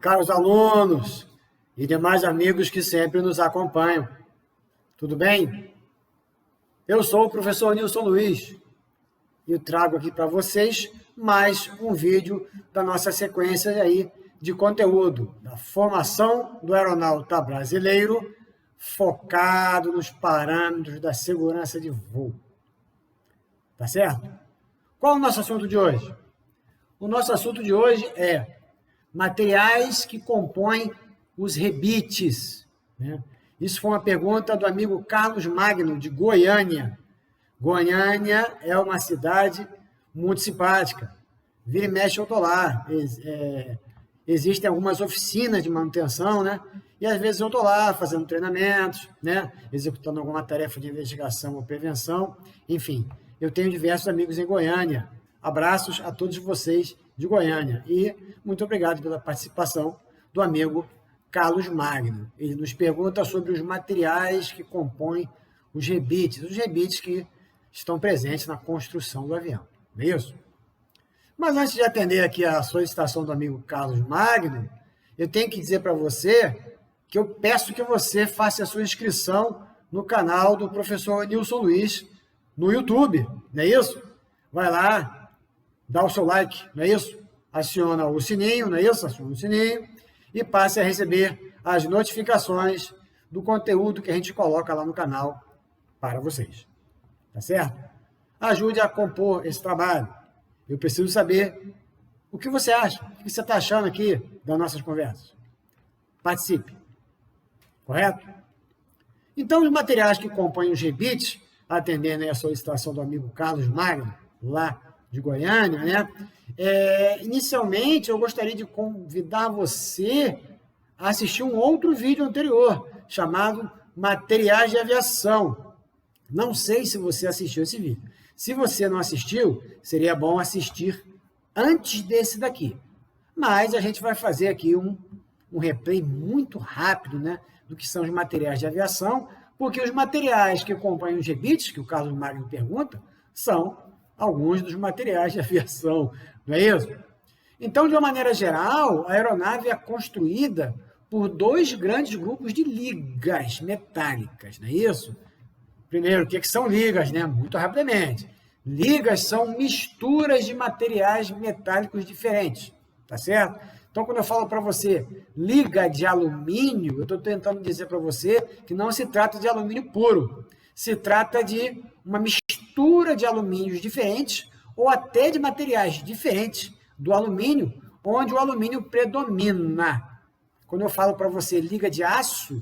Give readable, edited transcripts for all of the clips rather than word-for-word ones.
caros alunos e demais amigos que sempre nos acompanham. Tudo bem? Eu sou o professor Nilson Luiz e eu trago aqui para vocês mais um vídeo da nossa sequência aí de conteúdo da formação do aeronauta brasileiro focado nos parâmetros da segurança de voo. Tá certo? Qual é o nosso assunto de hoje? O nosso assunto de hoje é materiais que compõem os rebites, né? Isso foi uma pergunta do amigo Carlos Magno, de Goiânia. Goiânia é uma cidade muito simpática. Vira e mexe, eu estou lá. Existem algumas oficinas de manutenção, né? E às vezes eu estou lá fazendo treinamentos, né? Executando alguma tarefa de investigação ou prevenção. Enfim, eu tenho diversos amigos em Goiânia. Abraços a todos vocês de Goiânia. E muito obrigado pela participação do amigo Carlos Magno. Ele nos pergunta sobre os materiais que compõem os rebites que estão presentes na construção do avião. Não é isso? Mas antes de atender aqui a solicitação do amigo Carlos Magno, eu tenho que dizer para você que eu peço que você faça a sua inscrição no canal do professor Nilson Luiz no YouTube, não é isso? Vai lá, dá o seu like, não é isso? Aciona o sininho, não é isso? Aciona o sininho e passe a receber as notificações do conteúdo que a gente coloca lá no canal para vocês. Tá certo? Ajude a compor esse trabalho. Eu preciso saber o que você acha, o que você está achando aqui das nossas conversas. Participe. Correto? Então, os materiais que compõem os rebites, atendendo a solicitação do amigo Carlos Magno, lá de Goiânia, né? Inicialmente, eu gostaria de convidar você a assistir um outro vídeo anterior, chamado Materiais de Aviação. Não sei se você assistiu esse vídeo. Se você não assistiu, seria bom assistir antes desse daqui. Mas a gente vai fazer aqui um replay muito rápido, né, do que são os materiais de aviação, porque os materiais que compõem os rebites, que o Carlos Magno pergunta, são alguns dos materiais de aviação, não é isso? Então, de uma maneira geral, a aeronave é construída por dois grandes grupos de ligas metálicas, não é isso? Primeiro, o que são ligas, né? Muito rapidamente. Ligas são misturas de materiais metálicos diferentes, tá certo? Então, quando eu falo para você liga de alumínio, eu estou tentando dizer para você que não se trata de alumínio puro. Se trata de uma mistura de alumínios diferentes ou até de materiais diferentes do alumínio, onde o alumínio predomina. Quando eu falo para você liga de aço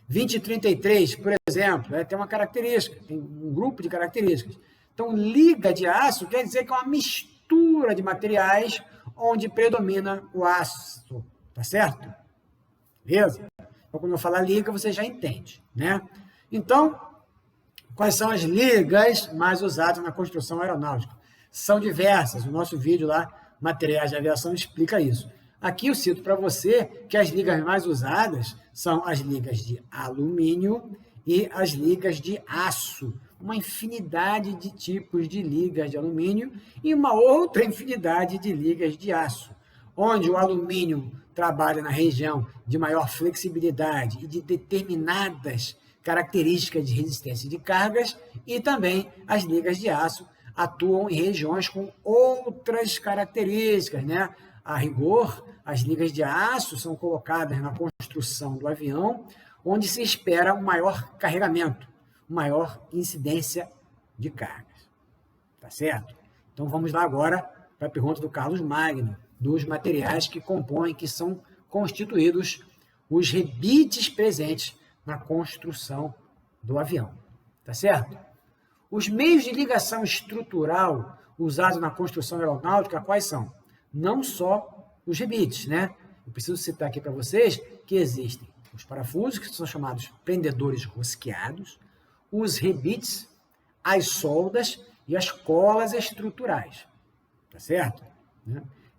2033, por exemplo, tem uma característica, tem um grupo de características. Então, liga de aço quer dizer que é uma mistura de materiais onde predomina o aço, tá certo? Beleza? Então, quando eu falar liga, você já entende, né? Então, quais são as ligas mais usadas na construção aeronáutica? São diversas. O nosso vídeo lá, Materiais de Aviação, explica isso. Aqui eu cito para você que as ligas mais usadas são as ligas de alumínio e as ligas de aço. Uma infinidade de tipos de ligas de alumínio e uma outra infinidade de ligas de aço, onde o alumínio trabalha na região de maior flexibilidade e de determinadas características de resistência de cargas, e também as ligas de aço atuam em regiões com outras características, né? A rigor, as ligas de aço são colocadas na construção do avião, onde se espera um maior carregamento, maior incidência de cargas. Tá certo? Então vamos lá agora para a pergunta do Carlos Magno, dos materiais que compõem, que são constituídos os rebites presentes na construção do avião. Tá certo? Os meios de ligação estrutural usados na construção aeronáutica, quais são? Não só os rebites, né? Eu preciso citar aqui para vocês que existem os parafusos, que são chamados prendedores rosqueados, os rebites, as soldas e as colas estruturais. Tá certo?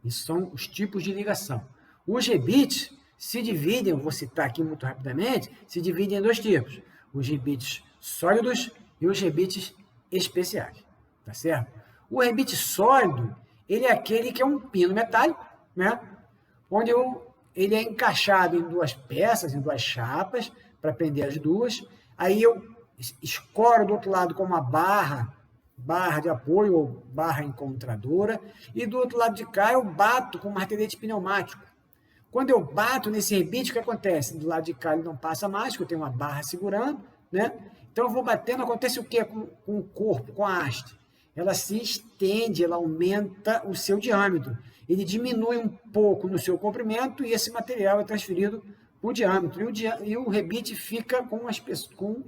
Esses são os tipos de ligação. Os rebites se dividem, eu vou citar aqui muito rapidamente, se dividem em dois tipos. Os rebites sólidos e os rebites especiais. Tá certo? O rebite sólido, ele é aquele que é um pino metálico, né? Onde ele é encaixado em duas peças, em duas chapas, para prender as duas. Aí eu escoro do outro lado com uma barra de apoio ou barra encontradora, e do outro lado de cá eu bato com um martelete pneumático. Quando eu bato nesse rebite, o que acontece? Do lado de cá ele não passa mais, porque eu tenho uma barra segurando, né? Então eu vou batendo, acontece o quê com o corpo, com a haste? Ela se estende, ela aumenta o seu diâmetro. Ele diminui um pouco no seu comprimento e esse material é transferido para o diâmetro. E o rebite fica com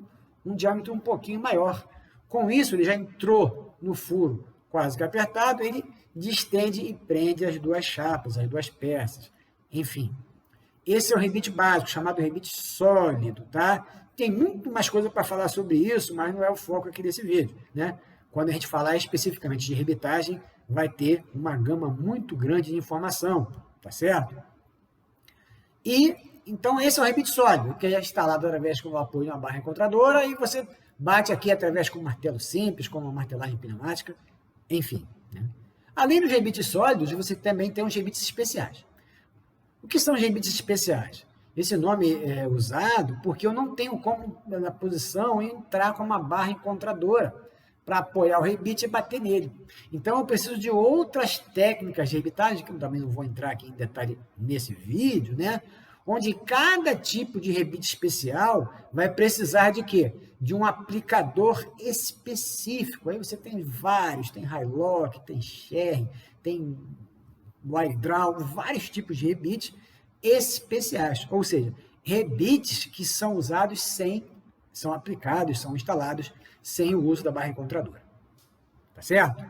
um diâmetro um pouquinho maior. Com isso, ele já entrou no furo quase que apertado, ele distende e prende as duas chapas, as duas peças. Enfim, esse é o rebite básico, chamado rebite sólido, tá? Tem muito mais coisa para falar sobre isso, mas não é o foco aqui desse vídeo, né? Quando a gente falar especificamente de rebitagem, vai ter uma gama muito grande de informação, tá certo? E, então, esse é o rebite sólido, que é instalado através do apoio de uma barra encontradora, e você bate aqui através com um martelo simples, com uma martelagem pneumática, enfim. Né? Além dos rebites sólidos, você também tem os rebites especiais. O que são os rebites especiais? Esse nome é usado porque eu não tenho como, na posição, entrar com uma barra encontradora para apoiar o rebite e bater nele. Então, eu preciso de outras técnicas de rebitagem, que eu também não vou entrar aqui em detalhe nesse vídeo, né? Onde cada tipo de rebite especial vai precisar de quê? De um aplicador específico. Aí você tem vários, tem Hi-Loc, tem Sherry, tem Wide-Draw, vários tipos de rebites especiais, ou seja, rebites que são usados são aplicados, são instalados sem o uso da barra encontradora. Tá certo?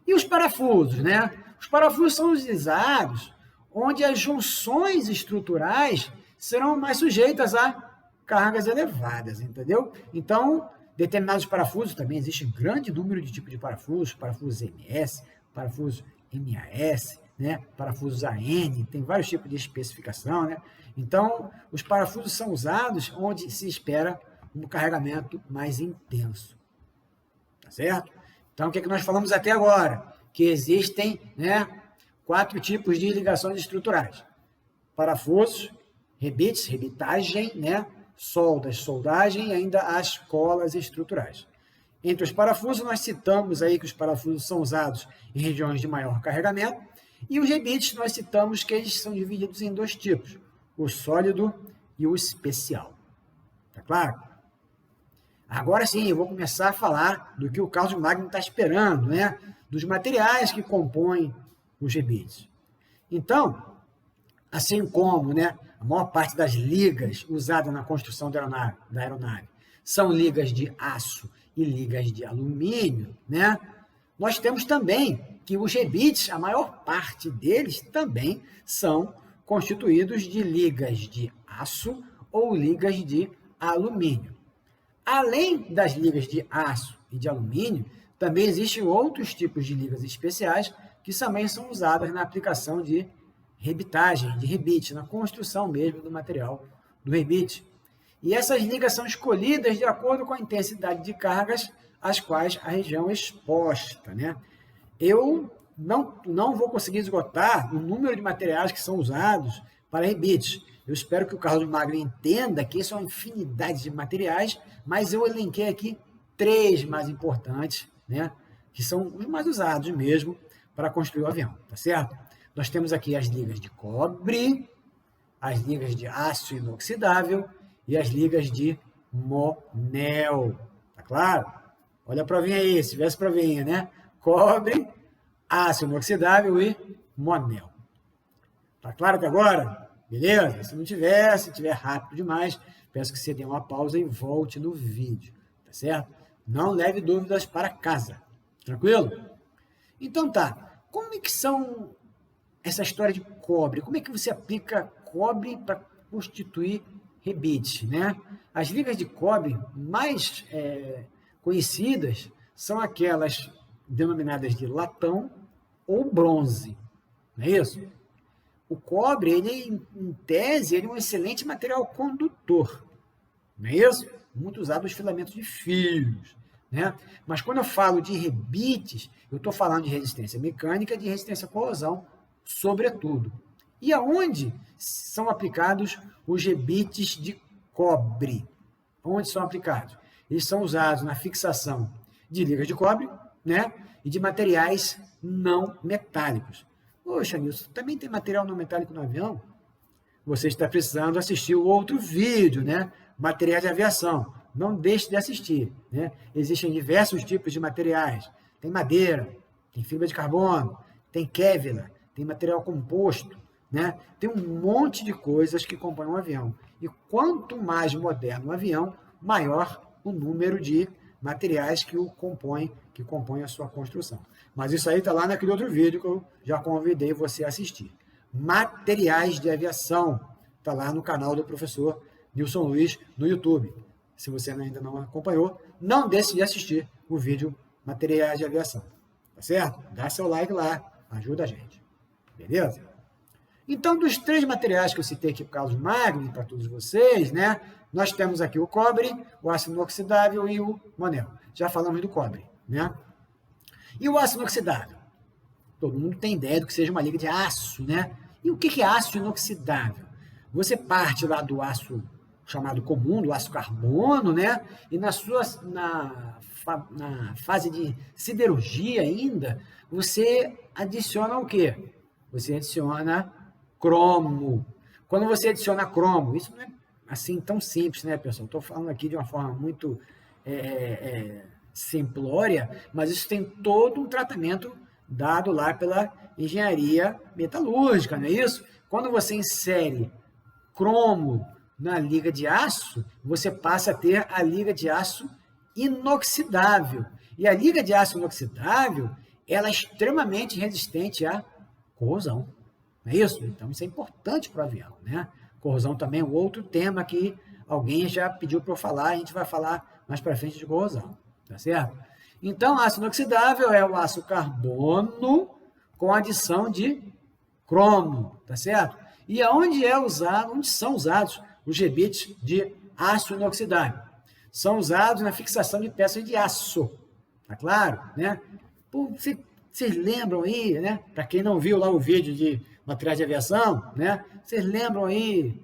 E os parafusos, né? Os parafusos são utilizados onde as junções estruturais serão mais sujeitas a cargas elevadas, entendeu? Então, determinados parafusos, também existe um grande número de tipos de parafusos, parafusos MS, parafusos MAS, né? Parafusos AN, tem vários tipos de especificação, né? Então, os parafusos são usados onde se espera um carregamento mais intenso, tá certo? Então, o que nós falamos até agora? Que existem, né, 4 tipos de ligações estruturais: parafusos, rebites, rebitagem, né, soldas, soldagem e ainda as colas estruturais. Entre os parafusos, nós citamos aí que os parafusos são usados em regiões de maior carregamento, e os rebites nós citamos que eles são divididos em 2 tipos, o sólido e o especial. Tá claro? Agora sim, eu vou começar a falar do que o Carlos Magno está esperando, né? Dos materiais que compõem os rebites. Então, assim como, né, a maior parte das ligas usadas na construção da aeronave são ligas de aço e ligas de alumínio, né? Nós temos também que os rebites, a maior parte deles também são constituídos de ligas de aço ou ligas de alumínio. Além das ligas de aço e de alumínio, também existem outros tipos de ligas especiais que também são usadas na aplicação de rebitagem, de rebite, na construção mesmo do material do rebite. E essas ligas são escolhidas de acordo com a intensidade de cargas às quais a região é exposta, né? Eu não vou conseguir esgotar o número de materiais que são usados para rebites. Eu espero que o Carlos Magno entenda que isso é uma infinidade de materiais, mas eu elenquei aqui 3 mais importantes, né, que são os mais usados mesmo para construir o avião, tá certo? Nós temos aqui as ligas de cobre, as ligas de aço inoxidável e as ligas de Monel, tá claro? Olha a provinha aí, se tivesse provinha, né? Cobre, aço inoxidável e Monel. Tá claro até agora? Beleza? Se não tiver, se tiver rápido demais, peço que você dê uma pausa e volte no vídeo, tá certo? Não leve dúvidas para casa, tranquilo? Então tá, como é que são essa história de cobre? Como é que você aplica cobre para constituir rebite, né? As ligas de cobre mais conhecidas são aquelas denominadas de latão ou bronze, não é isso? O cobre, ele, em tese, ele é um excelente material condutor, não é isso? Muito usado nos filamentos de fios, né? Mas quando eu falo de rebites, eu estou falando de resistência mecânica e de resistência à corrosão sobretudo. E aonde são aplicados os rebites de cobre? Onde são aplicados? Eles são usados na fixação de ligas de cobre, né? E de materiais não metálicos. Poxa, Nilson, também tem material não metálico no avião? Você está precisando assistir o outro vídeo, né? Materiais de aviação. Não deixe de assistir, né? Existem diversos tipos de materiais. Tem madeira, tem fibra de carbono, tem Kevlar, tem material composto, né? Tem um monte de coisas que compõem um avião. E quanto mais moderno o avião, maior o número de materiais que compõem a sua construção. Mas isso aí está lá naquele outro vídeo que eu já convidei você a assistir. Materiais de aviação. Está lá no canal do professor Nilson Luiz no YouTube. Se você ainda não acompanhou, não deixe de assistir o vídeo Materiais de Aviação. Tá certo? Dá seu like lá, ajuda a gente. Beleza? Então, dos 3 materiais que eu citei aqui por causa magno para todos vocês, né? Nós temos aqui o cobre, o aço inoxidável e o monel. Já falamos do cobre, né? E o aço inoxidável? Todo mundo tem ideia do que seja uma liga de aço, né? E o que é aço inoxidável? Você parte lá do aço chamado comum, do aço carbono, né? E na fase de siderurgia ainda, você adiciona o quê? Você adiciona cromo. Quando você adiciona cromo, isso não é assim tão simples, né, pessoal? Estou falando aqui de uma forma muito simplória, mas isso tem todo um tratamento dado lá pela engenharia metalúrgica, não é isso? Quando você insere cromo na liga de aço, você passa a ter a liga de aço inoxidável. E a liga de aço inoxidável, ela é extremamente resistente à corrosão. Não é isso? Então, isso é importante para o avião, né? Corrosão também é um outro tema que alguém já pediu para eu falar, a gente vai falar mais para frente de corrosão, tá certo? Então, aço inoxidável é o aço carbono com adição de cromo, tá certo? E onde são usados os rebites de aço inoxidável? São usados na fixação de peças de aço, tá claro? Né? Vocês lembram aí, né? Para quem não viu lá o vídeo de materiais de aviação, né? Vocês lembram aí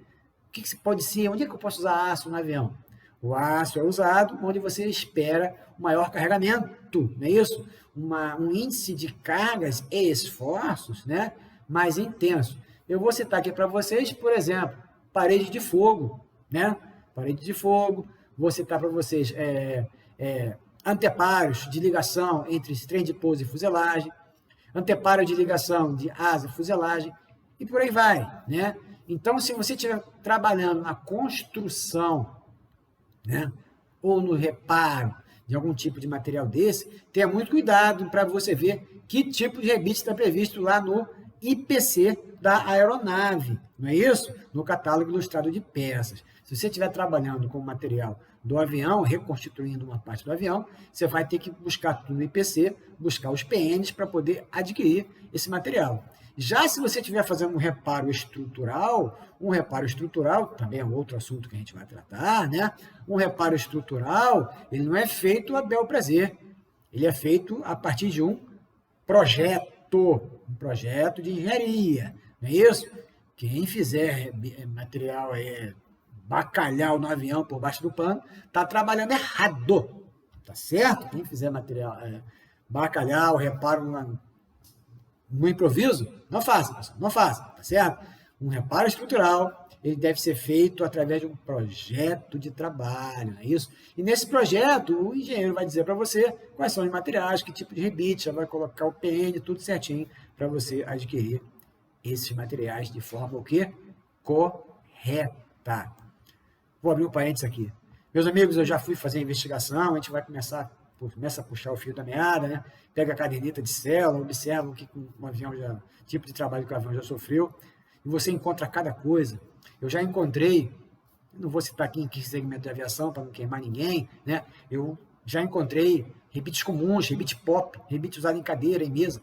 o que pode ser? Onde é que eu posso usar aço no avião? O aço é usado onde você espera o maior carregamento, não é isso? Um índice de cargas e esforços, né? Mais intenso. Eu vou citar aqui para vocês, por exemplo, parede de fogo, né? Parede de fogo. Vou citar para vocês anteparos de ligação entre trem de pouso e fuselagem, anteparo de ligação de asa e fuselagem, e por aí vai, né? Então, se você estiver trabalhando na construção, né, ou no reparo de algum tipo de material desse, tenha muito cuidado para você ver que tipo de rebite está previsto lá no IPC da aeronave, não é isso? No catálogo ilustrado de peças. Se você estiver trabalhando com o material do avião, reconstituindo uma parte do avião, você vai ter que buscar tudo no IPC, buscar os PNs para poder adquirir esse material. Já se você estiver fazendo um reparo estrutural, também é um outro assunto que a gente vai tratar, né? Um reparo estrutural, ele não é feito a bel prazer, ele é feito a partir de um projeto de engenharia, não é isso? Quem fizer material bacalhau no avião por baixo do pano, está trabalhando errado, tá certo? Quem fizer material bacalhau, reparo no improviso, não faça, pessoal, não faça, tá certo? Um reparo estrutural, ele deve ser feito através de um projeto de trabalho, não é isso? E nesse projeto, o engenheiro vai dizer para você quais são os materiais, que tipo de rebite, já vai colocar o PN, tudo certinho, para você adquirir esses materiais de forma o quê? Correta. Vou abrir um parênteses aqui. Meus amigos, eu já fui fazer a investigação, a gente vai começa a puxar o fio da meada, né? Pega a caderneta de célula, observa o que o avião tipo de trabalho que o avião já sofreu, e você encontra cada coisa. Eu já encontrei, não vou citar aqui em que segmento de aviação, para não queimar ninguém, né? Eu já encontrei rebites comuns, rebite pop, rebite usado em cadeira, em mesa,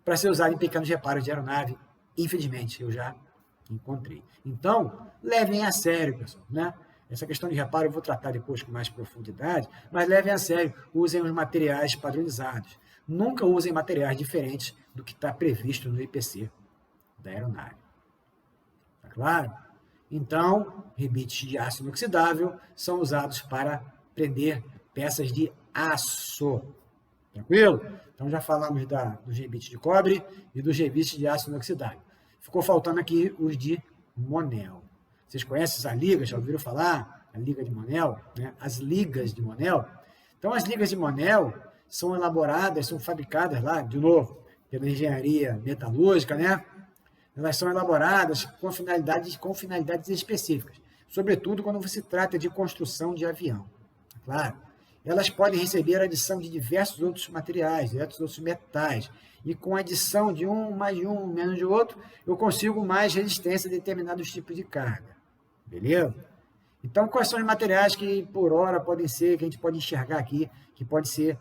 para ser usado em pequenos reparos de aeronave. Infelizmente, eu já encontrei. Então, levem a sério, pessoal, né? Essa questão de reparo eu vou tratar depois com mais profundidade, mas levem a sério, usem os materiais padronizados. nunca usem materiais diferentes do que está previsto no IPC da aeronave. Tá claro? Então, rebites de aço inoxidável são usados para prender peças de aço. Tranquilo? Então, já falamos dos rebites de cobre e dos rebites de aço inoxidável. Ficou faltando aqui os de Monel. Vocês conhecem essas ligas? Já ouviram falar? A liga de Monel? Né? As ligas de Monel. Então, as ligas de Monel são elaboradas, são fabricadas lá, de novo, pela engenharia metalúrgica, né? Elas são elaboradas com finalidades específicas, sobretudo quando se trata de construção de avião. Claro, elas podem receber adição de diversos outros materiais, diversos outros metais, e com a adição de um, mais de um, menos de outro, eu consigo mais resistência a determinados tipos de carga. Beleza? Então, quais são os materiais que, por hora, podem ser, que a gente pode enxergar aqui, que pode ser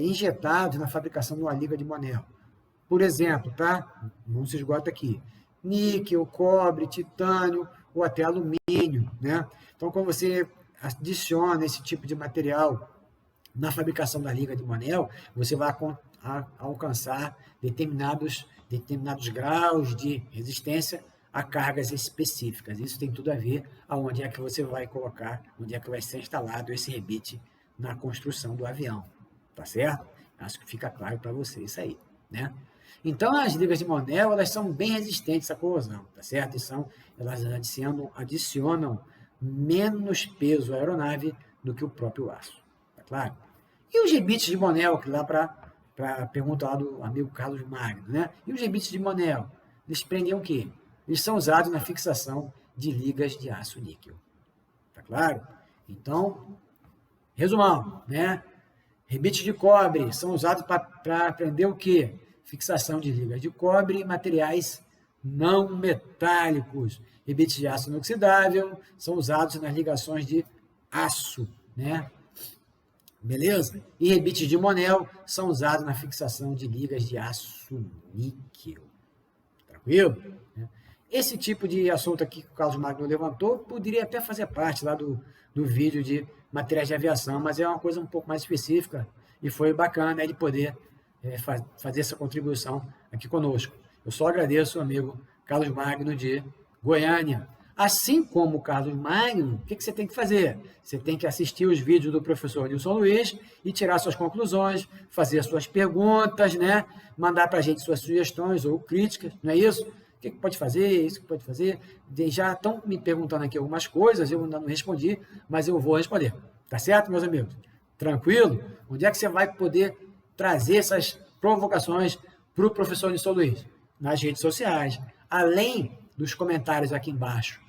injetados na fabricação de uma liga de Monel? Por exemplo, tá? Não se esgota aqui. Níquel, cobre, titânio ou até alumínio, né? Então, quando você adiciona esse tipo de material na fabricação da liga de Monel, você vai alcançar determinados graus de resistência a cargas específicas. Isso tem tudo a ver aonde é que você vai colocar, onde é que vai ser instalado esse rebite na construção do avião. Tá certo? Acho que fica claro para você isso aí, né? Então, as ligas de Monel, elas são bem resistentes à corrosão, tá certo? Elas adicionam menos peso à aeronave do que o próprio aço, tá claro? E os rebites de Monel, que lá para a pergunta lá do amigo Carlos Magno, né? E os rebites de Monel, eles prendem o quê? Eles são usados na fixação de ligas de aço níquel, tá claro? Então, resumão, né? Rebites de cobre são usados para prender o quê? Fixação de ligas de cobre e materiais não metálicos. Rebites de aço inoxidável são usados nas ligações de aço, né? Beleza? E rebites de Monel são usados na fixação de ligas de aço níquel. Tranquilo? Esse tipo de assunto aqui que o Carlos Magno levantou poderia até fazer parte lá do vídeo de materiais de aviação, mas é uma coisa um pouco mais específica e foi bacana ele poder fazer essa contribuição aqui conosco. Eu só agradeço o amigo Carlos Magno de Goiânia. Assim como o Carlos Magno, o que você tem que fazer? Você tem que assistir os vídeos do professor Nilson Luiz e tirar suas conclusões, fazer suas perguntas, né? Mandar para a gente suas sugestões ou críticas, não é isso? O que pode fazer, isso que pode fazer. Já estão me perguntando aqui algumas coisas, eu ainda não respondi, mas eu vou responder. Tá certo, meus amigos? Tranquilo? Onde é que você vai poder trazer essas provocações para o professor Nilson Luiz? Nas redes sociais. Além dos comentários aqui embaixo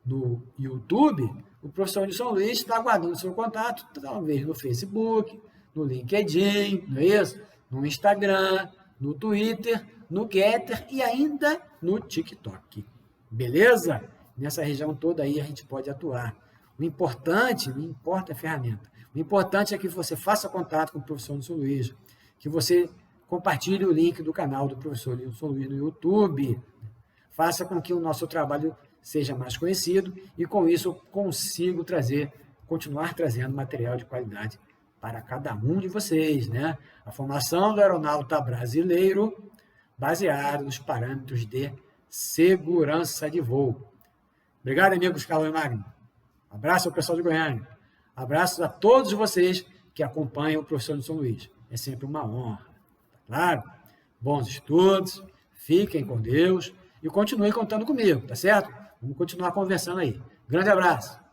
do YouTube, o professor Nilson Luiz está aguardando o seu contato, talvez no Facebook, no LinkedIn, não é isso? No Instagram, no Twitter, no Getter e ainda no TikTok. Beleza? Nessa região toda aí a gente pode atuar. O importante, não importa a ferramenta, o importante é que você faça contato com o professor Nilson Luiz, que você compartilhe o link do canal do professor Nilson Luiz no YouTube. Faça com que o nosso trabalho seja mais conhecido e, com isso, eu consigo continuar trazendo material de qualidade para cada um de vocês, né? A formação do aeronauta brasileiro baseado nos parâmetros de segurança de voo. Obrigado, amigos Carlos Magno. Abraço ao pessoal de Goiânia. Abraços a todos vocês que acompanham o professor Nilson Luiz. É sempre uma honra. Tá claro? Bons estudos, fiquem com Deus e continuem contando comigo, tá certo? Vamos continuar conversando aí. Grande abraço.